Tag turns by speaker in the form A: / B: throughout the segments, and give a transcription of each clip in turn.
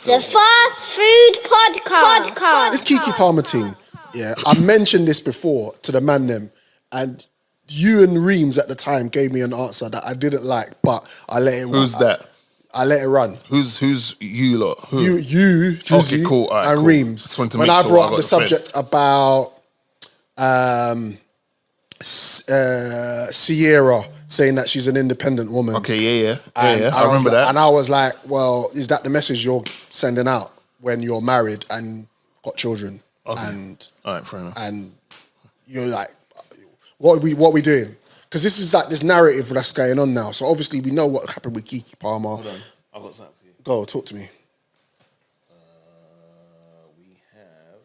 A: The Fast Food Podcast.
B: This Keke Palmer thing, yeah, I mentioned this before to the man them, and you and Reams at the time gave me an answer that I didn't like, but I let it run.
C: Who's that?
B: I let it run.
C: Who's you lot? Who?
B: You, Drizzy,
C: Okay, cool. All right,
B: and
C: cool.
B: Reams.
C: Just wanted to
B: When
C: make
B: I
C: sure
B: brought
C: I
B: up the subject about Sierra saying that she's an independent woman.
C: Okay, yeah.
B: And
C: I remember that.
B: And I was like, well, is that the message you're sending out when you're married and got children?
C: Okay.
B: And
C: all right, fair enough.
B: And you're like, what are we doing? Because this is like this narrative that's going on now. So obviously we know what happened with Keke Palmer.
C: Hold on, I've got something for you.
B: Go, talk to me.
C: We have.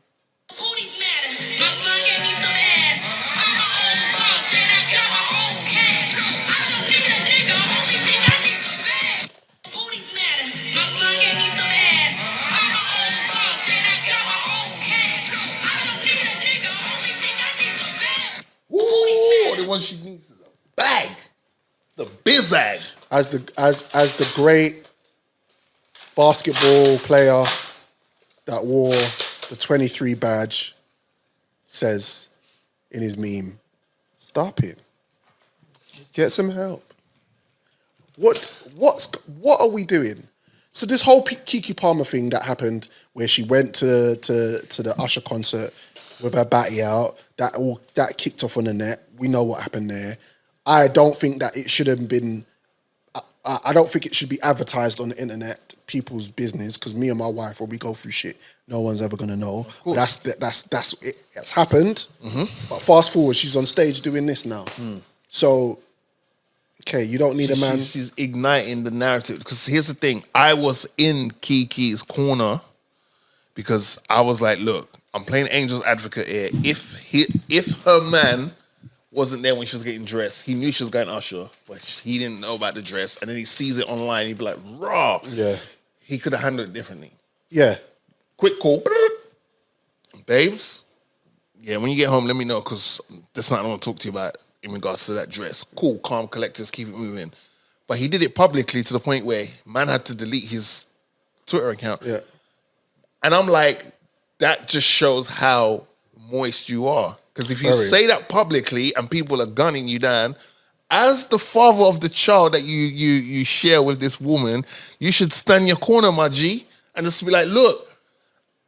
D: Booties matter. My son gave me some ass. I'm my own boss and I got my own cash. I don't need a nigga. Only thing I need some bag. Booties matter. My son gave me some ass. I'm my own boss and I got my own cash. I don't need a nigga. Only thing I need some bag.
C: Ooh, the one she needs is a bag. The bizag.
B: As the great basketball player that wore the 23 badge says in his meme, stop it. Get some help. What are we doing? So this whole Keke Palmer thing that happened where she went to the Usher concert with her batty out, that kicked off on the net. We know what happened there. I don't think that it should have been. I don't think it should be advertised on the internet, people's business. Because me and my wife, when we go through shit, no one's ever gonna know. That's it. It's happened. Mm-hmm. But fast forward, she's on stage doing this now. So, okay, you don't need a man.
C: She's igniting the narrative. Because here's the thing: I was in Keke's corner because I was like, look, I'm playing Angel's advocate here. If her man wasn't there when she was getting dressed, he knew she was going to Usher, but he didn't know about the dress, and then he sees it online, he'd be like, raw.
B: Yeah.
C: He could have handled it differently.
B: Yeah.
C: Quick call. Babes, yeah, when you get home, let me know, because there's something I want to talk to you about in regards to that dress. Cool, calm, collectors, keep it moving. But he did it publicly to the point where man had to delete his Twitter account.
B: Yeah.
C: And I'm like, that just shows how moist you are. Because if you say that publicly and people are gunning you down, as the father of the child that you share with this woman, you should stand your corner, my G, and just be like, look,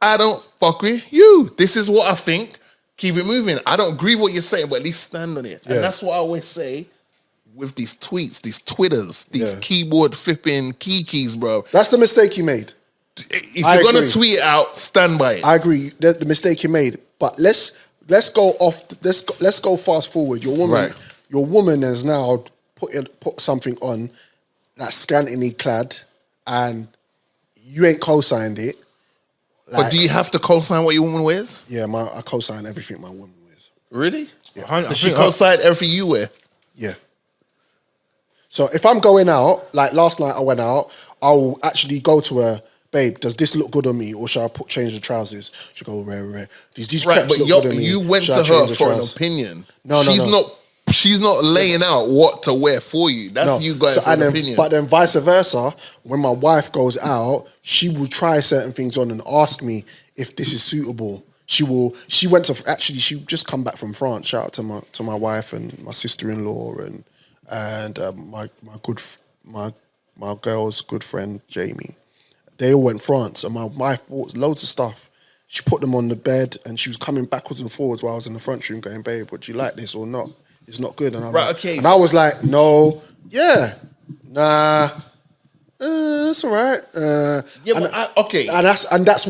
C: I don't fuck with you. This is what I think. Keep it moving. I don't agree with what you're saying, but at least stand on it. Yeah. And that's what I always say with these tweets, these Twitters, these keyboard flipping Kekes, bro.
B: That's the mistake you made.
C: If you're going to tweet it out, stand by it.
B: I agree. The mistake you made. But let's go fast forward. Your woman has now put something on that's scantily clad, and you ain't co-signed it.
C: But do you have to co-sign what your woman wears?
B: Yeah, I co-sign everything my woman wears.
C: Really?
B: Yeah.
C: Does she co-sign everything you wear?
B: Yeah. So if I'm going out, like last night I went out, I'll actually go to her. Babe, does this look good on me, or should I change the trousers? She go, rare. These crepes look good on me.
C: You went
B: Should
C: to
B: I
C: her
B: change the
C: for an
B: trousers?
C: opinion.
B: No.
C: She's not laying out what to wear for you. That's you going for an opinion.
B: But then vice versa, when my wife goes out, she will try certain things on and ask me if this is suitable. She just come back from France. Shout out to my wife and my sister-in-law and my girl's good friend Jamie. They all went France, and my wife bought loads of stuff. She put them on the bed, and she was coming backwards and forwards while I was in the front room going, babe, would you like this or not? It's not good. And And I was like, no, nah, it's all right.
C: Okay.
B: And that's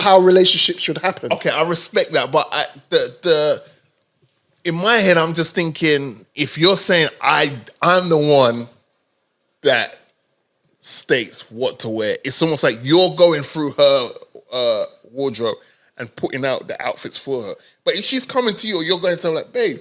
B: how relationships should happen.
C: Okay, I respect that, but in my head, I'm just thinking, if you're saying I'm the one that states what to wear, it's almost like you're going through her wardrobe and putting out the outfits for her. But if she's coming to you, you're going to tell her, like, babe,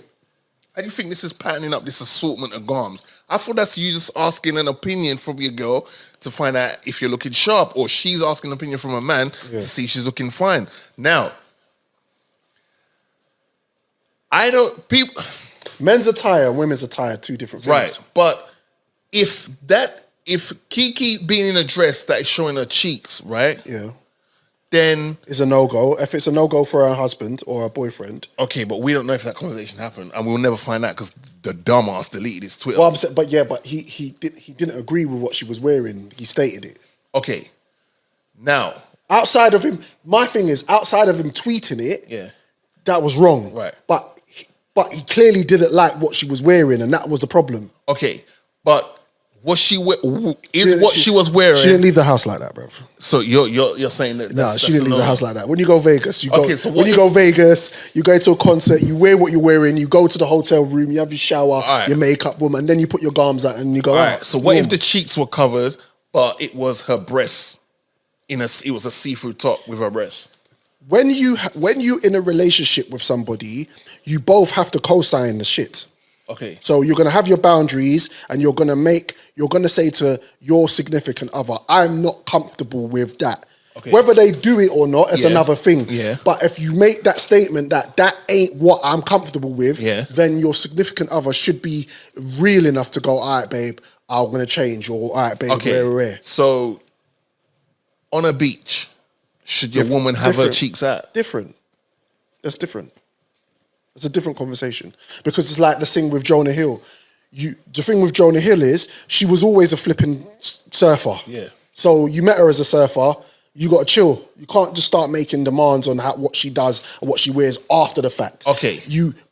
C: how do you think this is patterning up this assortment of garms? I thought that's you just asking an opinion from your girl to find out if you're looking sharp, or she's asking an opinion from a man to see if she's looking fine. Now,
B: men's attire and women's attire, two different things.
C: Right, but if that if Keke being in a dress that is showing her cheeks, right?
B: Yeah.
C: Then
B: It's a no-go. If it's a no-go for her husband or her boyfriend.
C: okay, but we don't know if that conversation happened, and we'll never find out because the dumbass deleted his Twitter.
B: Well, I'm saying, but he didn't agree with what she was wearing. He stated it.
C: Okay, now
B: Outside of him, my thing is, outside of him tweeting it,
C: yeah,
B: that was wrong.
C: Right.
B: But he clearly didn't like what she was wearing, and that was the problem.
C: okay, but was she she was wearing?
B: She didn't leave the house like that, bro.
C: So you're saying that?
B: No, she didn't leave the house like that. When you go Vegas,
C: So
B: go Vegas, you go to a concert, you wear what you're wearing, you go to the hotel room, you have your shower, your makeup, woman, and then you put your garms out and you go out.
C: So what if the cheeks were covered, but it was her breasts? It was a see-through top with her breasts.
B: When you in a relationship with somebody, you both have to co-sign the shit.
C: Okay.
B: So you're gonna have your boundaries, and you're gonna say to your significant other, "I'm not comfortable with that." Okay. Whether they do it or not, it's another thing.
C: Yeah.
B: But if you make that statement that ain't what I'm comfortable with, then your significant other should be real enough to go, "All right, babe, I'm gonna change," or "All right, babe, where."
C: So on a beach, should your woman have her cheeks out?
B: Different. That's different. It's a different conversation because it's like the thing with Jonah Hill. The thing with Jonah Hill is she was always a flipping surfer.
C: Yeah.
B: So you met her as a surfer. You got to chill. You can't just start making demands on what she does and what she wears after the fact.
C: Okay.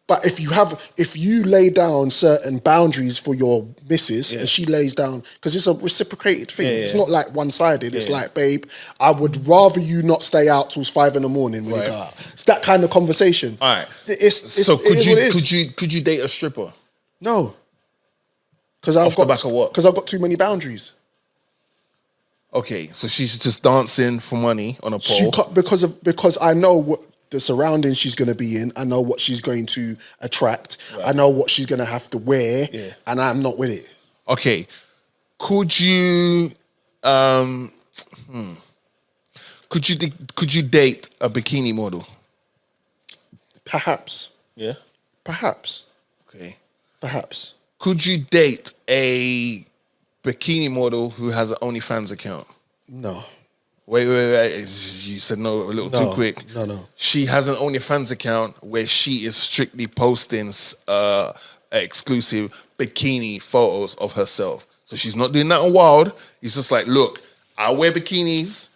B: But if you lay down certain boundaries for your missus and she lays down, because it's a reciprocated thing. It's not like one-sided. It's like, babe, I would rather you not stay out till 5 a.m. when you go out. It's that kind of conversation.
C: All right.
B: So
C: could you date a stripper?
B: No. Because I've got too many boundaries.
C: Okay, so she's just dancing for money on a pole.
B: Because I know what the surroundings she's going to be in. I know what she's going to attract. Right. I know what she's going to have to wear, and I'm not with it.
C: Okay, could you could you date a bikini model?
B: Perhaps.
C: Yeah.
B: Perhaps.
C: Okay.
B: Perhaps.
C: Could you date a bikini model who has an OnlyFans account?
B: No.
C: Wait. You said no a little too quick.
B: No.
C: She has an OnlyFans account where she is strictly posting exclusive bikini photos of herself. So she's not doing nothing wild. It's just like, look, I wear bikinis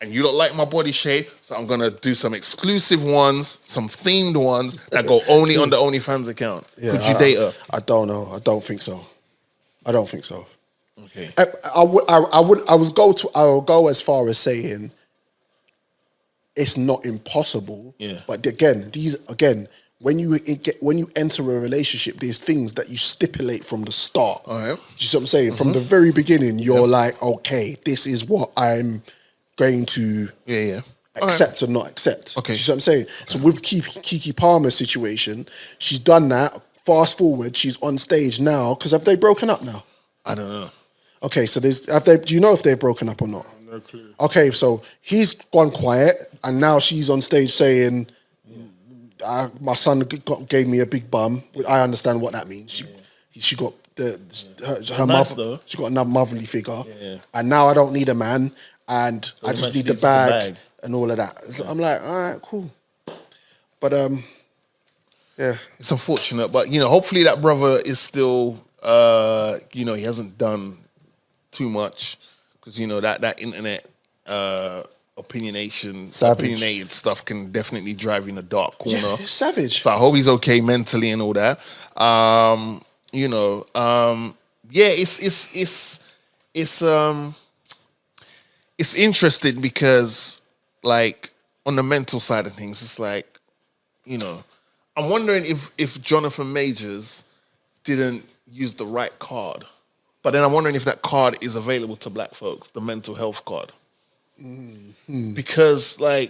C: and you don't like my body shape, so I'm going to do some exclusive ones, some themed ones that go only on the OnlyFans account. Yeah, could you date her?
B: I don't know. I don't think so.
C: Okay.
B: I would go as far as saying it's not impossible.
C: Yeah.
B: But again, when you enter a relationship, there's things that you stipulate from the start.
C: All right.
B: Do you see what I'm saying? From the very beginning, you're like, okay, this is what I'm going to accept or not accept.
C: Okay.
B: Do you see what I'm saying? So with Keke Palmer's situation, she's done that. Fast forward, she's on stage now. Because have they broken up now?
C: I don't know.
B: Okay, so do you know if they've broken up or not?
C: No clue.
B: Okay, so he's gone quiet, and now she's on stage saying, "My son gave me a big bum." I understand what that means. She got her mother. She got another motherly figure, and now I don't need a man, and so I just need the bag and all of that. So I'm like, all right, cool, but yeah,
C: it's unfortunate, but hopefully that brother is still, he hasn't done too much because that internet opinionated stuff can definitely drive you in a dark corner.
B: Yeah, it's savage.
C: So I hope he's okay mentally and all that. It's interesting because like on the mental side of things, it's like, I'm wondering if Jonathan Majors didn't use the right card. But then I'm wondering if that card is available to black folks, the mental health card. Mm-hmm. Because, I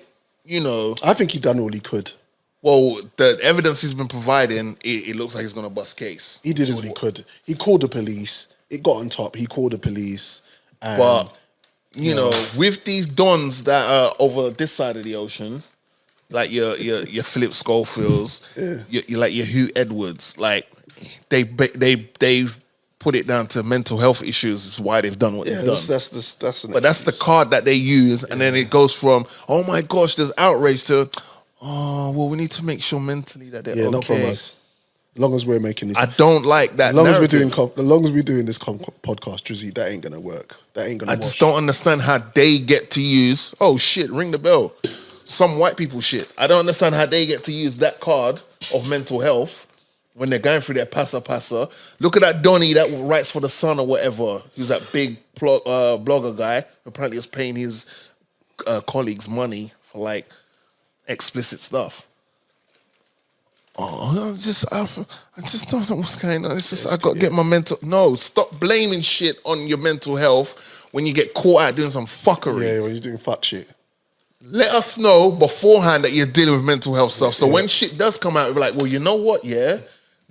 B: think he done all he could.
C: Well, the evidence he's been providing, it looks like he's going to bust case.
B: He did all he could. He called the police. It got on top. He called the police.
C: But, with these dons that are over this side of the ocean, like your Philip Schofields, your Hugh Edwards, like they've put it down to mental health issues is why they've done what they've done.
B: That's
C: But that's the card that they use, and then it goes from, oh my gosh, there's outrage to, oh, well, we need to make sure mentally that they're okay.
B: not from us. As long as we're making this,
C: I don't like that.
B: As long
C: narrative.
B: as we're doing this podcast, Drizzy, that ain't gonna work. That ain't gonna.
C: I just don't understand how they get to use. Oh shit! Ring the bell. Some white people shit. I don't understand how they get to use that card of mental health when they're going through their passa. Look at that Donny that writes for the Sun or whatever. He's that big blogger guy. Apparently, was paying his colleagues money for like explicit stuff. Oh, I just don't know what's going on. It's just I got to get my mental. No, stop blaming shit on your mental health when you get caught out doing some fuckery.
B: Yeah, when you're doing fuck shit.
C: Let us know beforehand that you're dealing with mental health stuff. So when shit does come out, we're like, well, you know what? Yeah,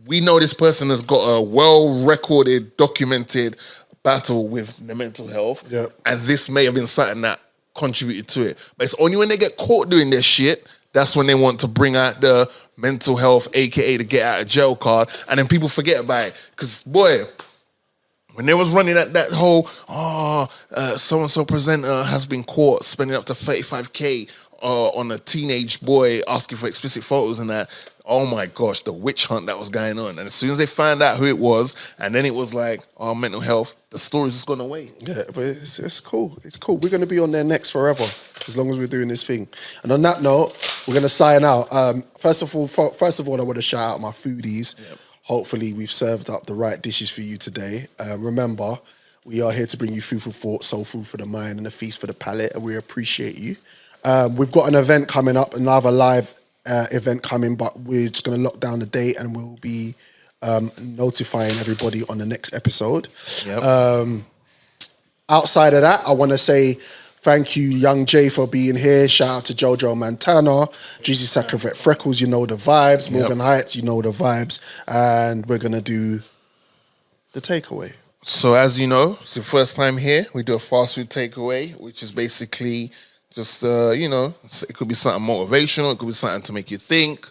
C: we know this person has got a well-recorded, documented battle with the mental health, and this may have been something that contributed to it. But it's only when they get caught doing this shit. That's when they want to bring out the mental health, aka the get out of jail card, and then people forget about it. Because boy, when they was running that whole so and so presenter has been caught spending up to 35K on a teenage boy asking for explicit photos and that. Oh my gosh, the witch hunt that was going on. And as soon as they found out who it was, and then it was like, oh, mental health, the story's just gone away.
B: Yeah, but it's cool. It's cool. We're going to be on there next forever, as long as we're doing this thing. And on that note, we're going to sign out. First of all, I want to shout out my foodies. Yep. Hopefully, we've served up the right dishes for you today. Remember, we are here to bring you food for thought, soul food for the mind, and a feast for the palate, and we appreciate you. We've got an event coming up, another live event coming, but we're just going to lock down the date and we'll be notifying everybody on the next episode. Yep. Outside of that, I want to say thank you, Young Jay, for being here. Shout out to Jojo Montana, Drizzy Sacavet Freckles, you know the vibes. Morgan Heights, you know the vibes. And we're going to do the takeaway.
C: So as you know, it's your first time here. We do a fast food takeaway, which is basically just, it could be something motivational. It could be something to make you think,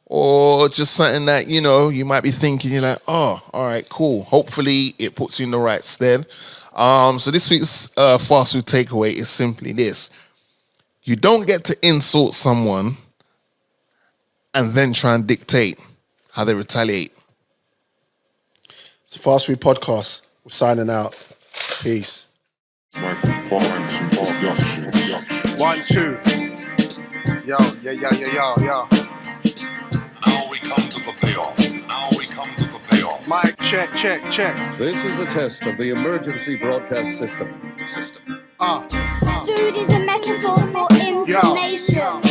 C: or just something that, you might be thinking, you're like, oh, all right, cool. Hopefully it puts you in the right stead. So this week's fast food takeaway is simply this. You don't get to insult someone and then try and dictate how they retaliate.
B: It's a fast food podcast. We're signing out. Peace.
E: 1, 2. Yo.
F: Now we come to the payoff.
E: Mic check.
G: This is a test of the emergency broadcast system.
A: Food is a metaphor for information.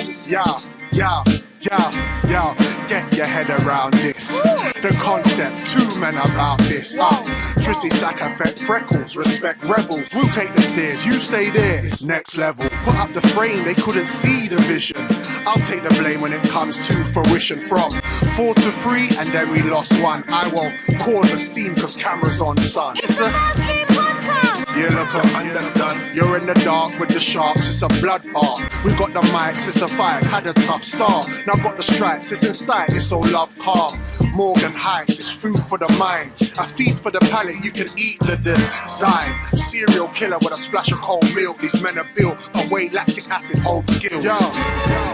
E: Yo, get your head around this. The concept, 2 men about this. Drizzy Sacavet Freckles, respect rebels. We'll take the stairs, you stay there. Next level, put up the frame, they couldn't see the vision. I'll take the blame when it comes to fruition. From 4 to 3, and then we lost 1. I won't cause a scene, cause camera's on, son.
A: It's a fast food podcast.
E: You look underdone. You're in the dark with the sharks, it's a bloodbath. We got the mics, it's a fight, had a tough start. Now got the stripes, it's in sight, it's all love calm. Morgan Heights, it's food for the mind. A feast for the palate, you can eat the design. Serial killer with a splash of cold milk. These men are built on way lactic acid hold skills. Yo,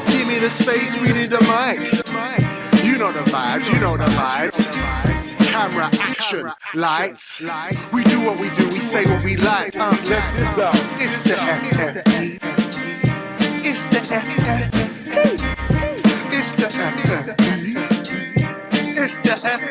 E: give me the space, we need the mic. You know the vibes, Camera, action, lights. We do what we do, we say what we like. It's the FFE. It's the FFE. It's the FFE. It's the FFE.